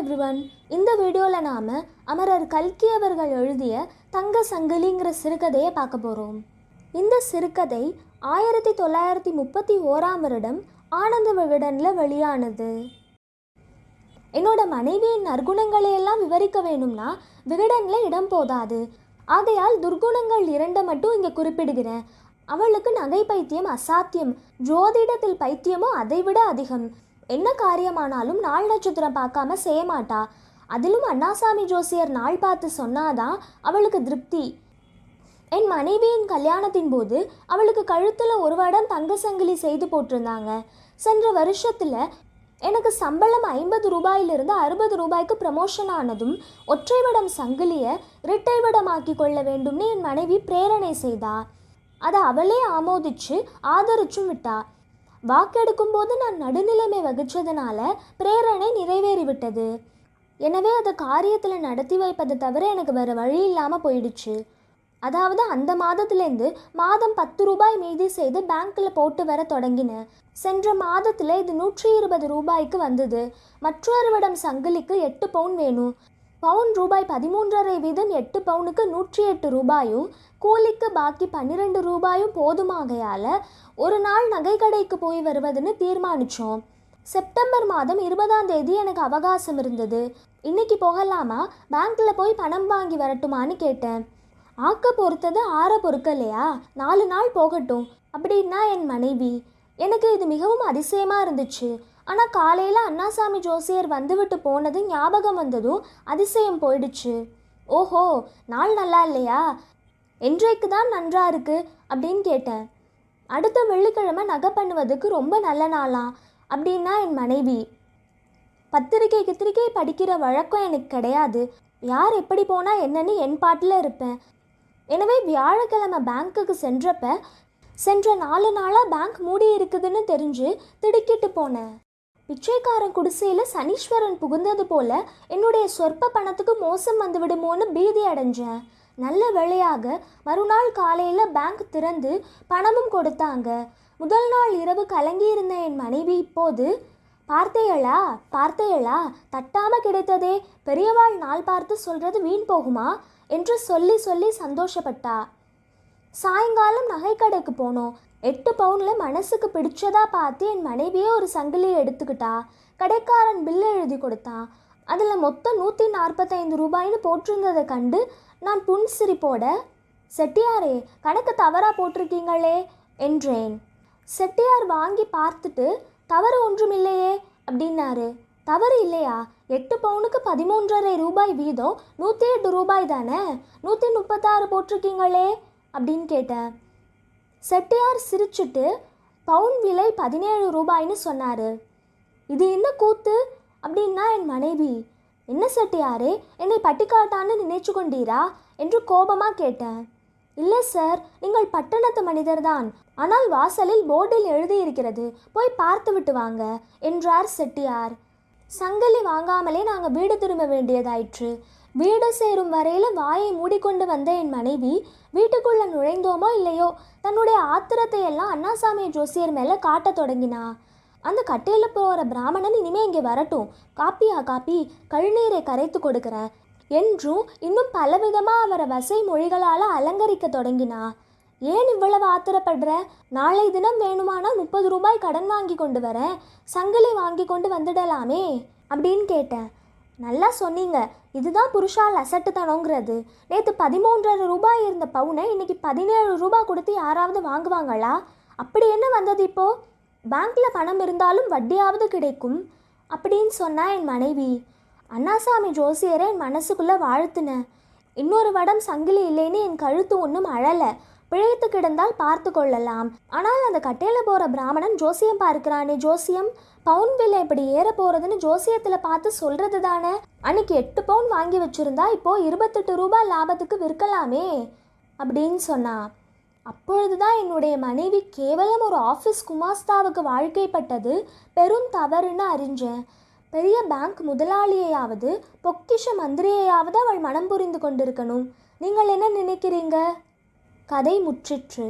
Everyone. இந்த வீடியோவில் நாம் அமரர் கல்கி அவர்கள் எழுதிய தங்க சங்கிலிங்கிற சிறுகதையை பார்க்க போகிறோம். இந்த சிறுகதை 1931ஆம் வருடம் ஆனந்த விகடனில் வெளியானது. என்னோட மனைவியின் நற்குணங்களையெல்லாம் விவரிக்க வேணும்னா விகடனில் இடம் போதாது. ஆகையால் துர்குணங்கள் 2 மட்டும் இங்கே குறிப்பிடுகிறேன். அவளுக்கு நகை பைத்தியம் அசாத்தியம், ஜோதிடத்தில் பைத்தியமோ அதைவிட அதிகம். என்ன காரியமானாலும் நாள் நட்சத்திரம் பார்க்காம செய்ய மாட்டா. அதிலும் அண்ணாசாமி ஜோசியர் நாள் பார்த்து சொன்னாதான் அவளுக்கு திருப்தி. என் மனைவியின் கல்யாணத்தின் போது அவளுக்கு கழுத்தில் ஒரு வடம் தங்க சங்கிலி செய்து போட்டிருந்தாங்க. சென்ற வருஷத்தில் எனக்கு சம்பளம் 50 ரூபாயிலிருந்து 60 ரூபாய்க்கு ப்ரமோஷன் ஆனதும் ஒற்றை வடம் சங்கிலியை இரட்டை வடமாக்கி கொள்ள வேண்டும்னு என் மனைவி பிரேரணை செய்தா. அதை அவளே ஆமோதிச்சு ஆதரிச்சும் விட்டா. வாக்கெடுக்கும் போது நான் நடுநிலைமை வகிச்சதுனால பிரேரணை நிறைவேறிவிட்டது. எனவே அதை காரியத்தில் நடத்தி வைப்பதை தவிர எனக்கு வேறு வழி இல்லாமல் போயிடுச்சு. அதாவது அந்த மாதத்துலேருந்து மாதம் 10 ரூபாய் மீதி செய்து பேங்க்கில் போட்டு வர தொடங்கினேன். சென்ற மாதத்தில் இது 120 ரூபாய்க்கு வந்தது. மற்றொரு வடம் சங்கிலிக்கு 8 பவுன் வேணும். பவுன் ரூபாய் 13.5 வீதம் 8 பவுனுக்கு 108 ரூபாயும், கூலிக்கு பாக்கி 12 ரூபாயும் போதுமாகையால் ஒரு நாள் நகை கடைக்கு போய் வருவதுன்னு தீர்மானித்தோம். செப்டம்பர் மாதம் 20ஆம் தேதி எனக்கு அவகாசம் இருந்தது. இன்னைக்கு போகலாமா, பேங்க்கில் போய் பணம் வாங்கி வரட்டுமான்னு கேட்டேன். ஆக்க பொறுத்தது ஆற பொறுக்கலையா, 4 நாள் போகட்டும் அப்படின்னா என் மனைவி. எனக்கு இது மிகவும் அதிசயமாக இருந்துச்சு. ஆனால் காலையில் அண்ணாசாமி ஜோசியர் வந்துவிட்டு போனது ஞாபகம் வந்ததும் அதிசயம் போயிடுச்சு. ஓஹோ, நாள் நல்லா இல்லையா, என்றைக்கு தான் நன்றா இருக்கு அப்படின்னு கேட்டேன். அடுத்த வெள்ளிக்கிழமை நகை பண்ணுவதுக்கு ரொம்ப நல்ல நாளாம் அப்படின்னா என் மனைவி. பத்திரிக்கை படிக்கிற வழக்கம் எனக்கு கிடையாது. யார் எப்படி போனால் என்னன்னு என் பாட்டில் இருப்பேன். எனவே வியாழக்கிழமை பேங்க்குக்கு சென்ற 4 நாளாக பேங்க் மூடி இருக்குதுன்னு தெரிஞ்சு திடுக்கிட்டு போனேன். பிச்சைக்காரன் குடிசையில் சனீஸ்வரன் புகுந்தது போல என்னுடைய சொற்ப பணத்துக்கு மோசம் வந்து விடுமோன்னு பீதி அடைஞ்சேன். நல்ல வேளையாக மறுநாள் காலையில் பேங்க் திறந்து பணமும் கொடுத்தாங்க. முதல் நாள் இரவு கலங்கியிருந்த என் மனைவி இப்போது பார்த்தேளா தட்டாமல் கிடைத்ததே, பெரியவாள் நாள் பார்த்து சொல்கிறது வீண் போகுமா என்று சொல்லி சந்தோஷப்பட்டா. சாயங்காலம் நகைக்கடைக்கு போனோம். 8 பவுனில் மனசுக்கு பிடிச்சதா பார்த்து என் மனைவியே ஒரு சங்கிலியை எடுத்துக்கிட்டா. கடைக்காரன் பில்லு எழுதி கொடுத்தான். அதில் மொத்தம் 145 ரூபாய்னு போட்டிருந்ததை கண்டு நான் புன்சிரிப்போட, செட்டியாரே கணக்கு தவறாக போட்டிருக்கீங்களே என்றேன். செட்டியார் வாங்கி பார்த்துட்டு தவறு ஒன்றும் இல்லையே அப்படின்னாரு. தவறு இல்லையா, 8 பவுனுக்கு 13.5 ரூபாய் வீதம் 108 ரூபாய் தானே, 136 போட்டிருக்கீங்களே அப்படின்னு கேட்டேன். செட்டியார் சிரிச்சுட்டு பவுன் விலை 17 ரூபாய்னு சொன்னார். இது என்ன கூத்து அப்படின்னா என் மனைவி. என்ன செட்டியாரே, என்னை பட்டிக்காட்டான்னு நினைச்சு கொண்டீரா என்று கோபமாக கேட்டேன். இல்லை சார், நீங்கள் பட்டணத்து மனிதர்தான், ஆனால் வாசலில் போர்டில் எழுதியிருக்கிறது, போய் பார்த்து விட்டு வாங்க என்றார் செட்டியார். சங்கிலி வாங்காமலே நாங்கள் வீடு திரும்ப வேண்டியதாயிற்று. வீடு சேரும் வரையில் வாயை மூடிக்கொண்டு வந்த என் மனைவி வீட்டுக்குள்ளே நுழைந்தோமோ இல்லையோ தன்னுடைய ஆத்திரத்தை எல்லாம் அண்ணாசாமி ஜோசியர் மேலே காட்ட தொடங்கினா. அந்த கட்டையில் போகிற பிராமணன் இனிமேல் இங்கே வரட்டும், காப்பி கழுநீரை கரைத்து கொடுக்குறேன் என்றும் இன்னும் பலவிதமாக அவரை வசை மொழிகளால் அலங்கரிக்க தொடங்கினா. ஏன் இவ்வளவு ஆத்திரப்படுற, நாளை தினம் வேணுமானா 30 ரூபாய் கடன் வாங்கி கொண்டு வரேன், சங்கிலி வாங்கி கொண்டு வந்துடலாமே அப்படின்னு கேட்டேன். நல்லா சொன்னீங்க, இதுதான் புருஷால் அசட்டுத்தனங்கிறது. நேற்று 13.5 ரூபாய் இருந்த பவுனை இன்னைக்கு 17 ரூபாய் கொடுத்து யாராவது வாங்குவாங்களா? அப்படி என்ன வந்தது இப்போது? பேங்க்கில் பணம் இருந்தாலும் வட்டியாவது கிடைக்கும் அப்படின்னு சொன்னா என் மனைவி. அண்ணாசாமி ஜோசியரை என் மனசுக்குள்ளே வாழ்த்துனேன். இன்னொரு வடம் சங்கிலி இல்லைன்னு என் கழுத்து ஒன்றும் அழலை. பிழைத்து கிடந்தால் பார்த்து கொள்ளலாம். ஆனால் அந்த கட்டையில் போகிற பிராமணன் ஜோசியம் பார்க்கிறானே, ஜோசியம் பவுன் விலை எப்படி ஏற போகிறதுன்னு ஜோசியத்தில் பார்த்து சொல்கிறது தானே. அன்னைக்கு 8 பவுன் வாங்கி வச்சுருந்தா இப்போது 28 ரூபாய் லாபத்துக்கு விற்கலாமே அப்படின்னு சொன்னா. அப்பொழுதுதான் என்னுடைய மனைவி கேவலம் ஒரு ஆஃபீஸ் குமாஸ்தாவுக்கு வாழ்க்கைப்பட்டது பெரும் தவறுன்னு அறிஞ்சேன். பெரிய பேங்க் முதலாளியையாவது பொக்கிஷ மந்திரியையாவது அவள் மனம் புரிந்து கொண்டிருக்கணும். நீங்கள் என்ன நினைக்கிறீங்க? கதை முற்றிற்று.